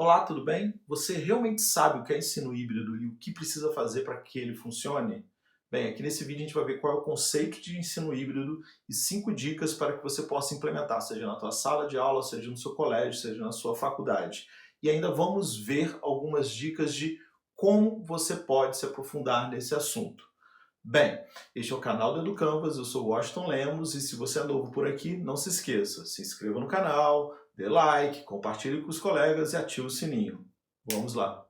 Olá, tudo bem? Você realmente sabe o que é ensino híbrido e o que precisa fazer para que ele funcione? Bem, aqui nesse vídeo a gente vai ver qual é o conceito de ensino híbrido e 5 dicas para que você possa implementar, seja na tua sala de aula, seja no seu colégio, seja na sua faculdade. E ainda vamos ver algumas dicas de como você pode se aprofundar nesse assunto. Bem, este é o canal do EduCanvas, eu sou o Washington Lemos e se você é novo por aqui, não se esqueça, se inscreva no canal, dê like, compartilhe com os colegas e ative o sininho. Vamos lá!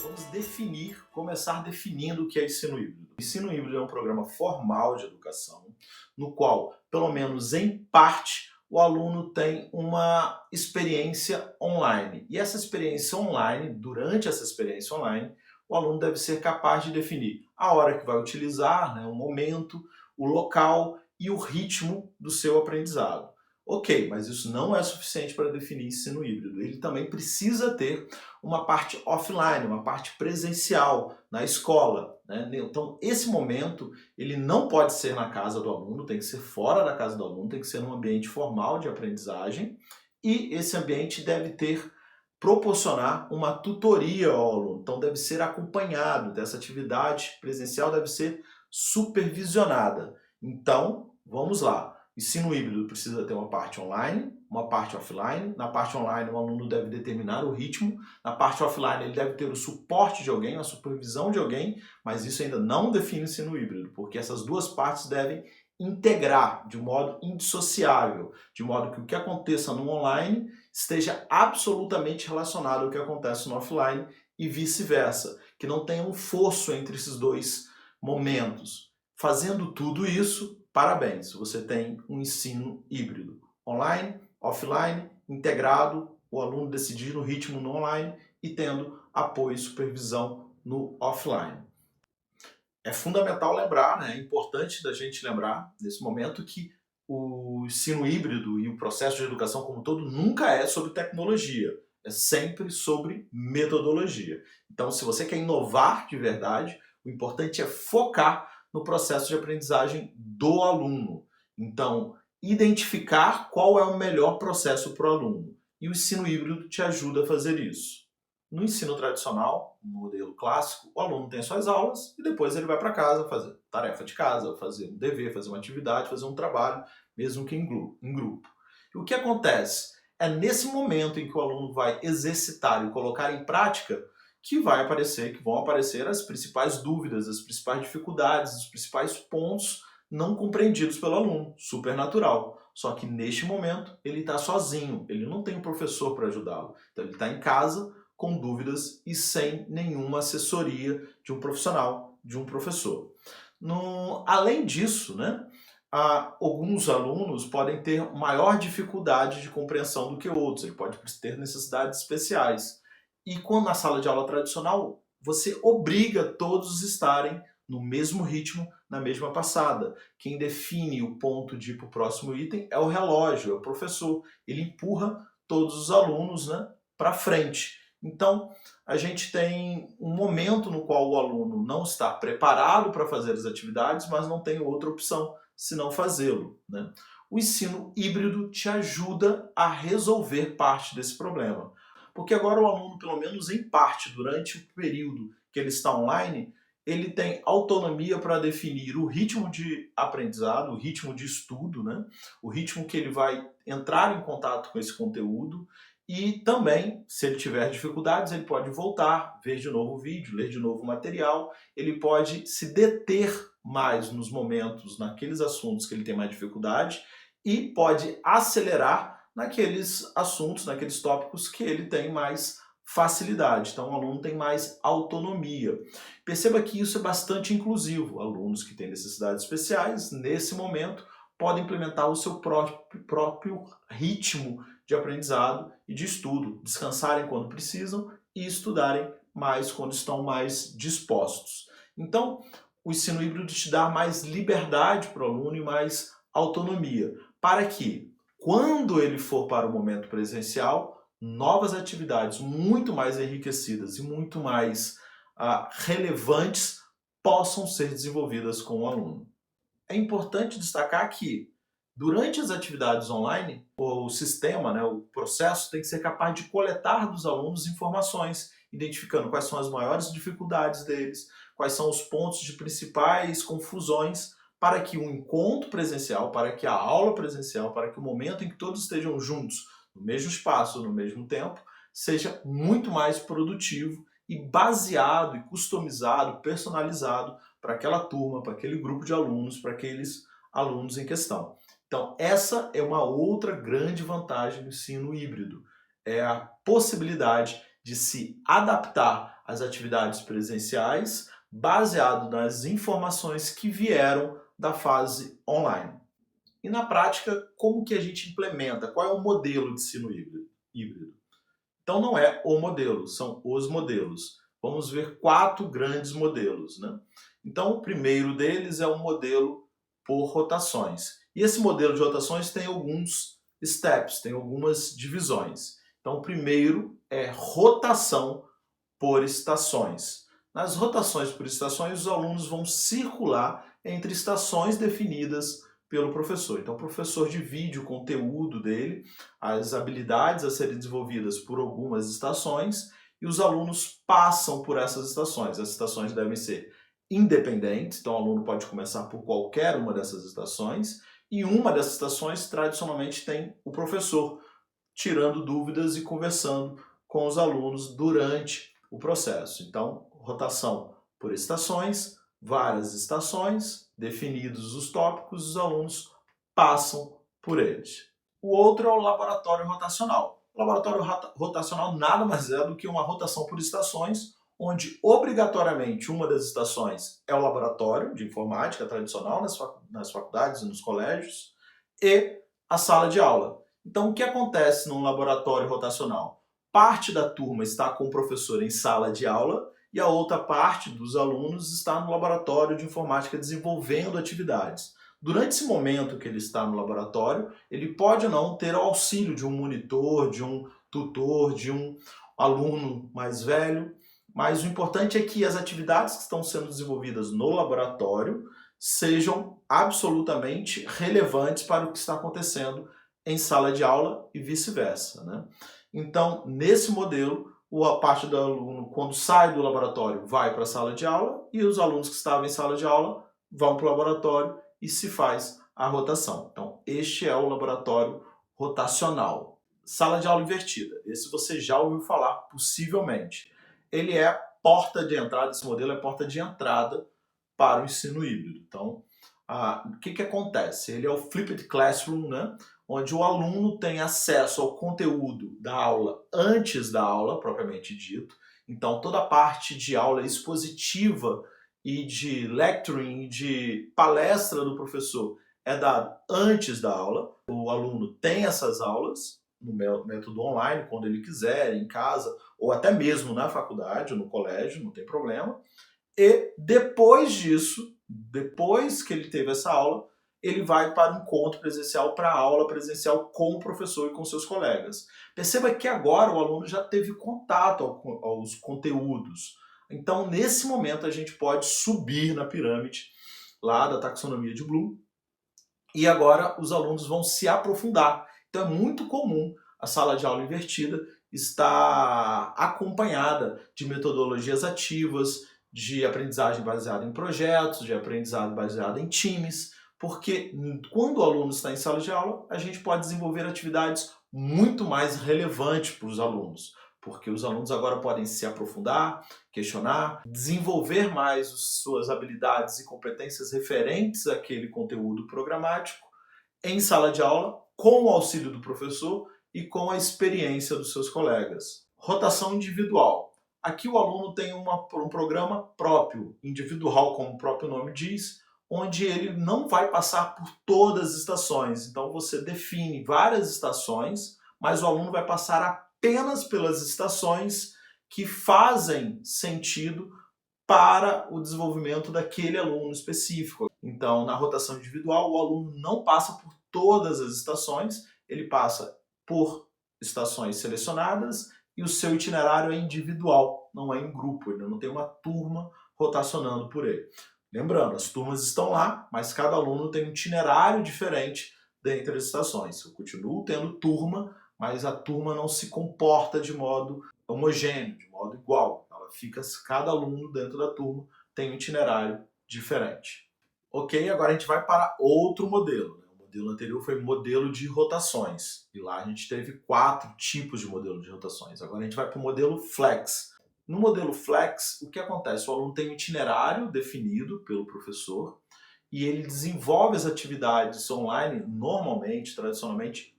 Vamos começar definindo o que é ensino híbrido. O ensino híbrido é um programa formal de educação, no qual, pelo menos em parte, o aluno tem uma experiência online. E essa experiência online, durante essa experiência online, o aluno deve ser capaz de definir a hora que vai utilizar, o momento, o local e o ritmo do seu aprendizado. Ok, mas isso não é suficiente para definir ensino híbrido. Ele também precisa ter uma parte offline, uma parte presencial na escola, Então, esse momento, ele não pode ser na casa do aluno, tem que ser fora da casa do aluno, tem que ser num ambiente formal de aprendizagem e esse ambiente deve proporcionar uma tutoria ao aluno. Então, deve ser acompanhado dessa atividade presencial, deve ser supervisionada. Então, vamos lá. Ensino híbrido precisa ter uma parte online, uma parte offline. Na parte online, o aluno deve determinar o ritmo. Na parte offline, ele deve ter o suporte de alguém, a supervisão de alguém, mas isso ainda não define o ensino híbrido, porque essas duas partes devem integrar de modo indissociável, de modo que o que aconteça no online esteja absolutamente relacionado ao que acontece no offline e vice-versa, que não tenha um fosso entre esses dois momentos. Fazendo tudo isso, parabéns, você tem um ensino híbrido, online, offline, integrado, o aluno decidindo o ritmo no online e tendo apoio e supervisão no offline. É fundamental lembrar, é importante da gente lembrar nesse momento que o ensino híbrido e o processo de educação como um todo nunca é sobre tecnologia, é sempre sobre metodologia. Então, se você quer inovar de verdade, o importante é focar no processo de aprendizagem do aluno. Então, identificar qual é o melhor processo para o aluno. E o ensino híbrido te ajuda a fazer isso. No ensino tradicional, no modelo clássico, o aluno tem suas aulas e depois ele vai para casa fazer tarefa de casa, fazer um dever, fazer uma atividade, fazer um trabalho, mesmo que em grupo. E o que acontece? É nesse momento em que o aluno vai exercitar e colocar em prática que vão aparecer as principais dúvidas, as principais dificuldades, os principais pontos não compreendidos pelo aluno, super natural. Só que neste momento ele está sozinho, ele não tem um professor para ajudá-lo. Então ele está em casa com dúvidas e sem nenhuma assessoria de um profissional, de um professor. Além disso, alguns alunos podem ter maior dificuldade de compreensão do que outros, ele pode ter necessidades especiais. E quando na sala de aula tradicional, você obriga todos a estarem no mesmo ritmo, na mesma passada. Quem define o ponto de ir para o próximo item é o relógio, é o professor. Ele empurra todos os alunos para frente. Então, a gente tem um momento no qual o aluno não está preparado para fazer as atividades, mas não tem outra opção senão fazê-lo. O ensino híbrido te ajuda a resolver parte desse problema. Porque agora o aluno, pelo menos em parte, durante o período que ele está online, ele tem autonomia para definir o ritmo de aprendizado, o ritmo de estudo, o ritmo que ele vai entrar em contato com esse conteúdo. E também, se ele tiver dificuldades, ele pode voltar, ver de novo o vídeo, ler de novo o material, ele pode se deter mais nos momentos, naqueles assuntos que ele tem mais dificuldade e pode acelerar naqueles assuntos, naqueles tópicos que ele tem mais facilidade. Então, o aluno tem mais autonomia. Perceba que isso é bastante inclusivo. Alunos que têm necessidades especiais, nesse momento, podem implementar o seu próprio ritmo de aprendizado e de estudo, descansarem quando precisam e estudarem mais quando estão mais dispostos. Então, o ensino híbrido te dá mais liberdade para o aluno e mais autonomia, para que, quando ele for para o momento presencial, novas atividades muito mais enriquecidas e muito mais relevantes possam ser desenvolvidas com o aluno. É importante destacar que, durante as atividades online, o sistema, o processo tem que ser capaz de coletar dos alunos informações, identificando quais são as maiores dificuldades deles, quais são os pontos de principais confusões, para que o encontro presencial, para que a aula presencial, para que o momento em que todos estejam juntos, no mesmo espaço, no mesmo tempo, seja muito mais produtivo e baseado e customizado, personalizado para aquela turma, para aquele grupo de alunos, para aqueles alunos em questão. Então, essa é uma outra grande vantagem do ensino híbrido, é a possibilidade de se adaptar às atividades presenciais baseado nas informações que vieram da fase online. E na prática, como que a gente implementa? Qual é o modelo de ensino híbrido? Então não é o modelo, são os modelos. Vamos ver 4 grandes modelos, né? Então o primeiro deles é o modelo por rotações. E esse modelo de rotações tem alguns steps, tem algumas divisões. Então o primeiro é rotação por estações. Nas rotações por estações, os alunos vão circular entre estações definidas pelo professor. Então, o professor divide o conteúdo dele, as habilidades a serem desenvolvidas por algumas estações, e os alunos passam por essas estações. As estações devem ser independentes, então o aluno pode começar por qualquer uma dessas estações, e uma dessas estações tradicionalmente tem o professor tirando dúvidas e conversando com os alunos durante o processo. Então, rotação por estações, várias estações, definidos os tópicos, os alunos passam por eles. O outro é o laboratório rotacional. O laboratório rotacional nada mais é do que uma rotação por estações, onde obrigatoriamente uma das estações é o laboratório de informática tradicional nas faculdades e nos colégios, e a sala de aula. Então, o que acontece num laboratório rotacional? Parte da turma está com o professor em sala de aula e a outra parte dos alunos está no laboratório de informática desenvolvendo atividades. Durante esse momento que ele está no laboratório, ele pode ou não ter o auxílio de um monitor, de um tutor, de um aluno mais velho, mas o importante é que as atividades que estão sendo desenvolvidas no laboratório sejam absolutamente relevantes para o que está acontecendo em sala de aula e vice-versa, né? Então, nesse modelo, a parte do aluno, quando sai do laboratório, vai para a sala de aula e os alunos que estavam em sala de aula vão para o laboratório e se faz a rotação. Então, este é o laboratório rotacional. Sala de aula invertida. Esse você já ouviu falar, possivelmente. Ele é porta de entrada, esse modelo é porta de entrada para o ensino híbrido. Então, o que acontece? Ele é o flipped classroom, né? Onde o aluno tem acesso ao conteúdo da aula antes da aula, propriamente dito. Então, toda a parte de aula expositiva e de lecturing, de palestra do professor, é dada antes da aula. O aluno tem essas aulas no método online, quando ele quiser, em casa, ou até mesmo na faculdade ou no colégio, não tem problema. E depois disso, depois que ele teve essa aula, ele vai para o encontro presencial, para a aula presencial com o professor e com seus colegas. Perceba que agora o aluno já teve contato aos conteúdos. Então, nesse momento, a gente pode subir na pirâmide lá da taxonomia de Bloom e agora os alunos vão se aprofundar. Então, é muito comum a sala de aula invertida estar acompanhada de metodologias ativas, de aprendizagem baseada em projetos, de aprendizado baseado em times, porque quando o aluno está em sala de aula, a gente pode desenvolver atividades muito mais relevantes para os alunos, porque os alunos agora podem se aprofundar, questionar, desenvolver mais suas habilidades e competências referentes àquele conteúdo programático em sala de aula, com o auxílio do professor e com a experiência dos seus colegas. Rotação individual. Aqui o aluno tem um programa próprio, individual, como o próprio nome diz, onde ele não vai passar por todas as estações. Então você define várias estações, mas o aluno vai passar apenas pelas estações que fazem sentido para o desenvolvimento daquele aluno específico. Então, na rotação individual, o aluno não passa por todas as estações, ele passa por estações selecionadas e o seu itinerário é individual, não é em grupo, ele não tem uma turma rotacionando por ele. Lembrando, as turmas estão lá, mas cada aluno tem um itinerário diferente dentre as estações. Eu continuo tendo turma, mas a turma não se comporta de modo homogêneo, de modo igual. Ela fica, cada aluno dentro da turma tem um itinerário diferente. Ok, agora a gente vai para outro modelo. O modelo anterior foi modelo de rotações. E lá a gente teve 4 tipos de modelo de rotações. Agora a gente vai para o modelo flex. No modelo flex, o que acontece? O aluno tem um itinerário definido pelo professor e ele desenvolve as atividades online, normalmente, tradicionalmente,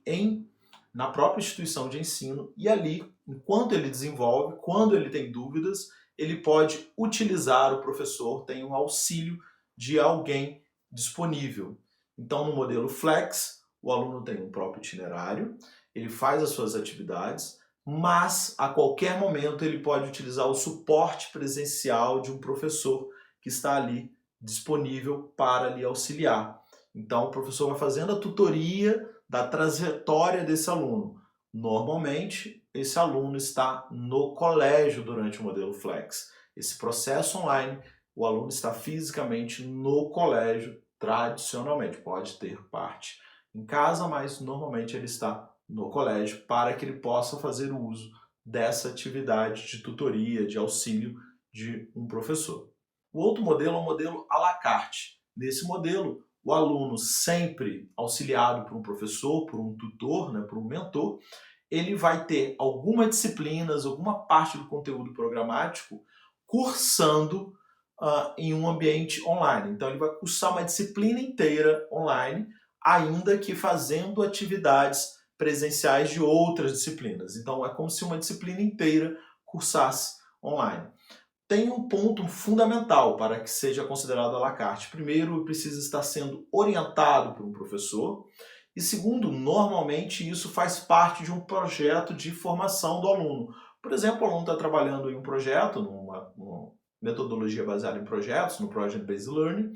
na própria instituição de ensino, e ali, enquanto ele desenvolve, quando ele tem dúvidas, ele pode utilizar o professor, tem um auxílio de alguém disponível. Então, no modelo flex, o aluno tem um próprio itinerário, ele faz as suas atividades, mas a qualquer momento ele pode utilizar o suporte presencial de um professor que está ali disponível para lhe auxiliar. Então o professor vai fazendo a tutoria da trajetória desse aluno. Normalmente esse aluno está no colégio durante o modelo flex. Esse processo online, o aluno está fisicamente no colégio tradicionalmente. Pode ter parte em casa, mas normalmente ele está no colégio para que ele possa fazer o uso dessa atividade de tutoria, de auxílio de um professor. O outro modelo é o modelo à la carte. Nesse modelo, o aluno sempre auxiliado por um professor, por um tutor, por um mentor, ele vai ter algumas disciplinas, alguma parte do conteúdo programático cursando em um ambiente online. Então ele vai cursar uma disciplina inteira online, ainda que fazendo atividades presenciais de outras disciplinas. Então é como se uma disciplina inteira cursasse online. Tem um ponto fundamental para que seja considerado à la carte. Primeiro, precisa estar sendo orientado por um professor. E segundo, normalmente isso faz parte de um projeto de formação do aluno. Por exemplo, o aluno está trabalhando em um projeto, numa metodologia baseada em projetos, no Project Based Learning,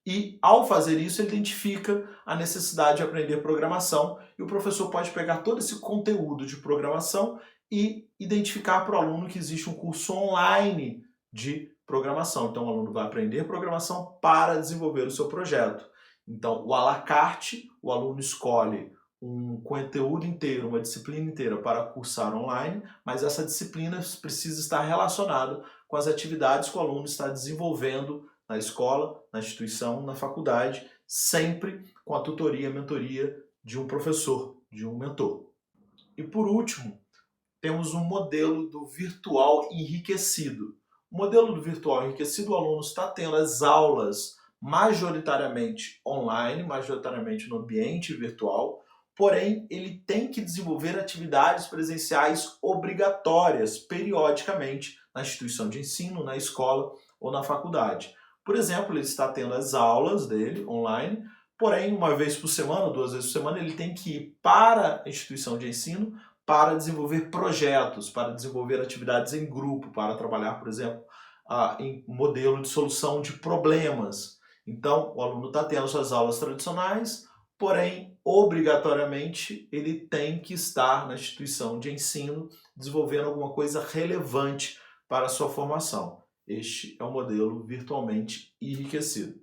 e ao fazer isso ele identifica a necessidade de aprender programação e o professor pode pegar todo esse conteúdo de programação e identificar para o aluno que existe um curso online de programação. Então o aluno vai aprender programação para desenvolver o seu projeto. Então o à la carte, o aluno escolhe um conteúdo inteiro, uma disciplina inteira para cursar online, mas essa disciplina precisa estar relacionada com as atividades que o aluno está desenvolvendo na escola, na instituição, na faculdade, sempre com a tutoria, mentoria de um professor, de um mentor. E por último, temos um modelo do virtual enriquecido. O modelo do virtual enriquecido, o aluno está tendo as aulas majoritariamente online, majoritariamente no ambiente virtual, porém ele tem que desenvolver atividades presenciais obrigatórias periodicamente na instituição de ensino, na escola ou na faculdade. Por exemplo, ele está tendo as aulas dele online, porém, uma vez por semana, 2 vezes por semana, ele tem que ir para a instituição de ensino para desenvolver projetos, para desenvolver atividades em grupo, para trabalhar, por exemplo, em modelo de solução de problemas. Então, o aluno está tendo suas aulas tradicionais, porém, obrigatoriamente, ele tem que estar na instituição de ensino desenvolvendo alguma coisa relevante para a sua formação. Este é o modelo virtualmente enriquecido.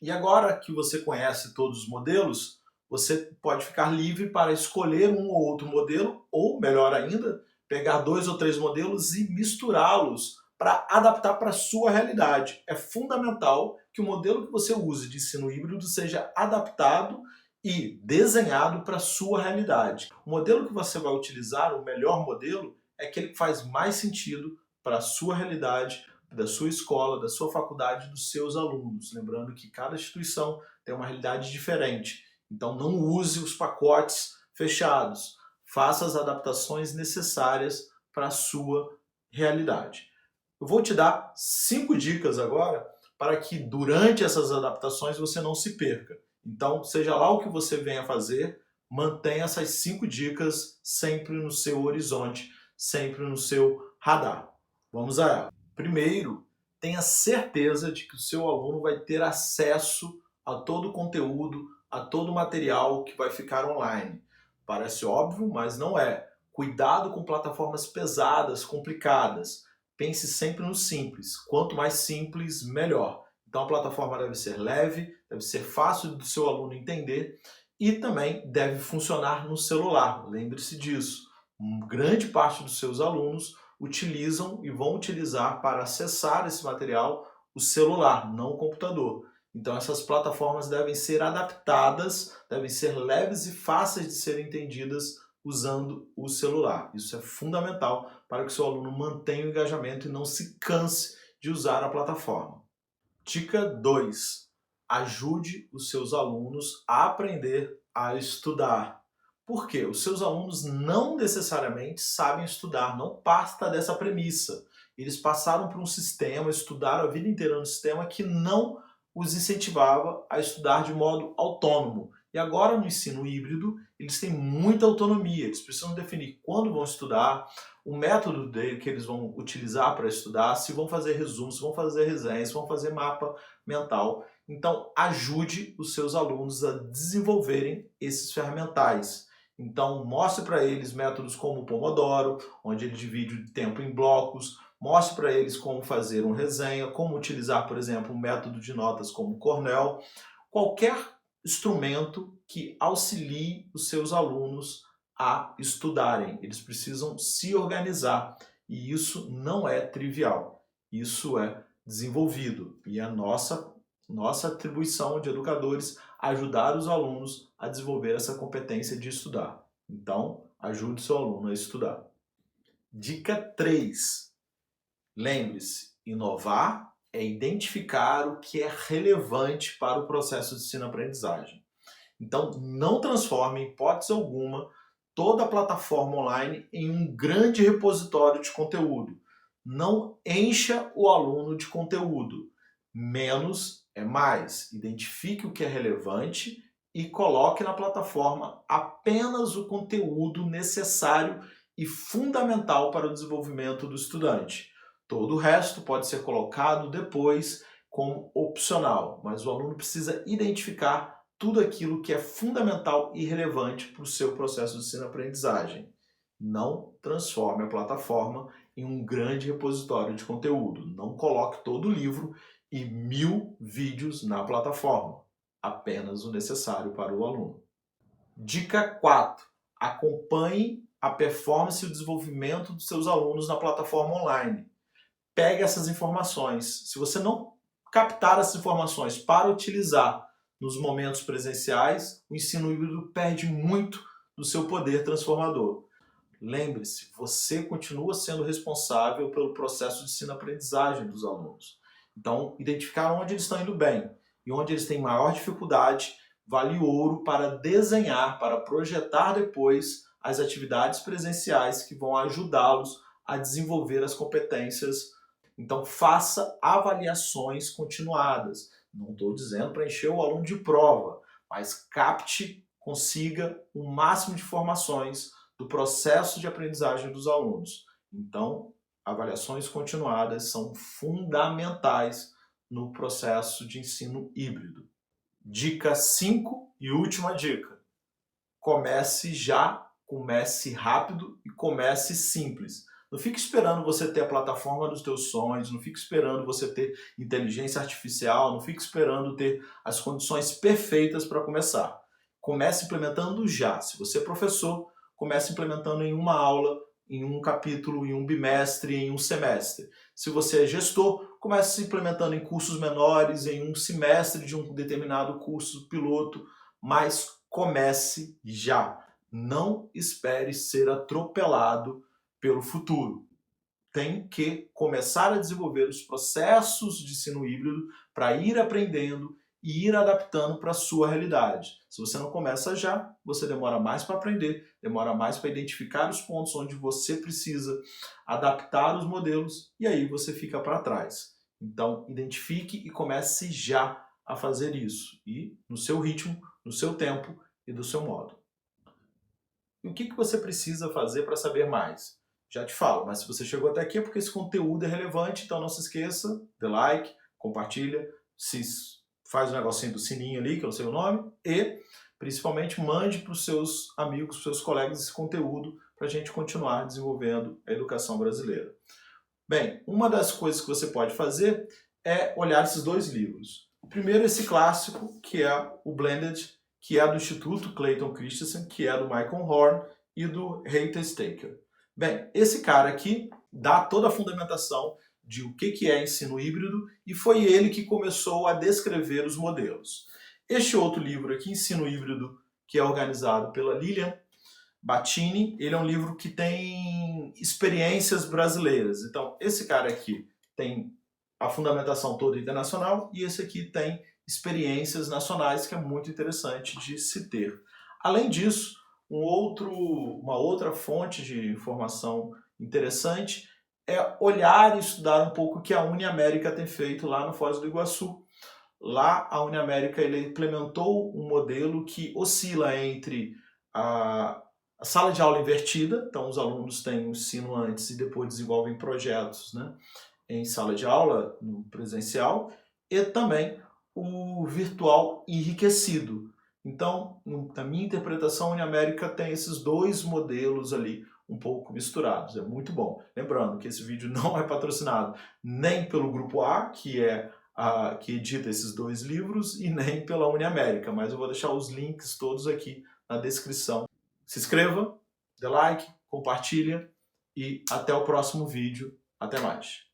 E agora que você conhece todos os modelos, você pode ficar livre para escolher um ou outro modelo, ou melhor ainda, pegar 2 ou 3 modelos e misturá-los para adaptar para a sua realidade. É fundamental que o modelo que você use de ensino híbrido seja adaptado e desenhado para a sua realidade. O modelo que você vai utilizar, o melhor modelo, é aquele que faz mais sentido para a sua realidade, da sua escola, da sua faculdade, dos seus alunos. Lembrando que cada instituição tem uma realidade diferente. Então não use os pacotes fechados. Faça as adaptações necessárias para a sua realidade. Eu vou te dar 5 dicas agora para que durante essas adaptações você não se perca. Então, seja lá o que você venha fazer, mantenha essas 5 dicas sempre no seu horizonte, sempre no seu radar. Vamos a ela. Primeiro, tenha certeza de que o seu aluno vai ter acesso a todo o conteúdo, a todo o material que vai ficar online. Parece óbvio, mas não é. Cuidado com plataformas pesadas, complicadas. pense sempre no simples. Quanto mais simples, melhor. Então a plataforma deve ser leve, deve ser fácil do seu aluno entender e também deve funcionar no celular. Lembre-se disso. Grande parte dos seus alunos utilizam e vão utilizar para acessar esse material o celular, não o computador. Então essas plataformas devem ser adaptadas, devem ser leves e fáceis de serem entendidas usando o celular. Isso é fundamental para que o seu aluno mantenha o engajamento e não se canse de usar a plataforma. Dica 2. Ajude os seus alunos a aprender a estudar. Por quê? Os seus alunos não necessariamente sabem estudar, não basta dessa premissa. Eles passaram por um sistema, estudaram a vida inteira no sistema que não os incentivava a estudar de modo autônomo. E agora no ensino híbrido, eles têm muita autonomia, eles precisam definir quando vão estudar, o método que eles vão utilizar para estudar, se vão fazer resumos, se vão fazer resenhas, se vão fazer mapa mental. Então ajude os seus alunos a desenvolverem esses ferramentais. Então mostre para eles métodos como o Pomodoro, onde ele divide o tempo em blocos, mostre para eles como fazer uma resenha, como utilizar, por exemplo, um método de notas como o Cornell, qualquer instrumento que auxilie os seus alunos a estudarem. Eles precisam se organizar e isso não é trivial, isso é desenvolvido e é nossa atribuição de educadores ajudar os alunos a desenvolver essa competência de estudar. Então, ajude seu aluno a estudar. Dica 3. Lembre-se, inovar é identificar o que é relevante para o processo de ensino-aprendizagem. Então, não transforme, em hipótese alguma, toda a plataforma online em um grande repositório de conteúdo. Não encha o aluno de conteúdo. Menos é mais. Identifique o que é relevante e coloque na plataforma apenas o conteúdo necessário e fundamental para o desenvolvimento do estudante. Todo o resto pode ser colocado depois como opcional, mas o aluno precisa identificar tudo aquilo que é fundamental e relevante para o seu processo de ensino-aprendizagem. Não transforme a plataforma em um grande repositório de conteúdo. Não coloque todo o livro e 1000 vídeos na plataforma. Apenas o necessário para o aluno. Dica 4. Acompanhe a performance e o desenvolvimento dos seus alunos na plataforma online. Pegue essas informações. Se você não captar essas informações para utilizar nos momentos presenciais, o ensino híbrido perde muito do seu poder transformador. Lembre-se, você continua sendo responsável pelo processo de ensino-aprendizagem dos alunos. Então, identificar onde eles estão indo bem e onde eles têm maior dificuldade vale ouro para desenhar, para projetar depois as atividades presenciais que vão ajudá-los a desenvolver as competências. Então, faça avaliações continuadas. Não estou dizendo para encher o aluno de prova, mas capte, consiga o máximo de informações do processo de aprendizagem dos alunos. Então, avaliações continuadas são fundamentais no processo de ensino híbrido. Dica 5 e última dica. Comece já, comece rápido e comece simples. Não fique esperando você ter a plataforma dos teus sonhos, não fique esperando você ter inteligência artificial, não fique esperando ter as condições perfeitas para começar. Comece implementando já. Se você é professor, comece implementando em uma aula, em um capítulo, em um bimestre, em um semestre. Se você é gestor, comece implementando em cursos menores, em um semestre de um determinado curso piloto, mas comece já. Não espere ser atropelado pelo futuro. Tem que começar a desenvolver os processos de ensino híbrido para ir aprendendo e ir adaptando para a sua realidade. Se você não começa já, você demora mais para aprender, demora mais para identificar os pontos onde você precisa adaptar os modelos e aí você fica para trás. Então, identifique e comece já a fazer isso. E no seu ritmo, no seu tempo e do seu modo. E o que você precisa fazer para saber mais? Já te falo, mas se você chegou até aqui é porque esse conteúdo é relevante, então não se esqueça, dê like, compartilha, faz o negocinho do sininho ali, que eu não sei o nome, e principalmente mande para os seus amigos, para os seus colegas esse conteúdo para a gente continuar desenvolvendo a educação brasileira. Bem, uma das coisas que você pode fazer é olhar esses dois livros. Primeiro, esse clássico, que é o Blended, que é do Instituto Clayton Christensen, que é do Michael Horn e do Heather Staker. Bem, esse cara aqui dá toda a fundamentação de o que é ensino híbrido e foi ele que começou a descrever os modelos. Este outro livro aqui, Ensino Híbrido, que é organizado pela Lilian Battini, ele é um livro que tem experiências brasileiras. Então, esse cara aqui tem a fundamentação toda internacional e esse aqui tem experiências nacionais, que é muito interessante de se ter. Além disso, uma outra fonte de informação interessante é olhar e estudar um pouco o que a Uniamérica tem feito lá no Foz do Iguaçu. Lá, a Uniamérica ele implementou um modelo que oscila entre a sala de aula invertida, então os alunos têm o ensino antes e depois desenvolvem projetos, né, em sala de aula, no presencial, e também o virtual enriquecido. Então, na minha interpretação, a Uniamérica tem esses dois modelos ali um pouco misturados. É muito bom. Lembrando que esse vídeo não é patrocinado nem pelo Grupo A, que é que edita esses dois livros, e nem pela Uniamérica, mas eu vou deixar os links todos aqui na descrição. Se inscreva, dê like, compartilha e até o próximo vídeo. Até mais!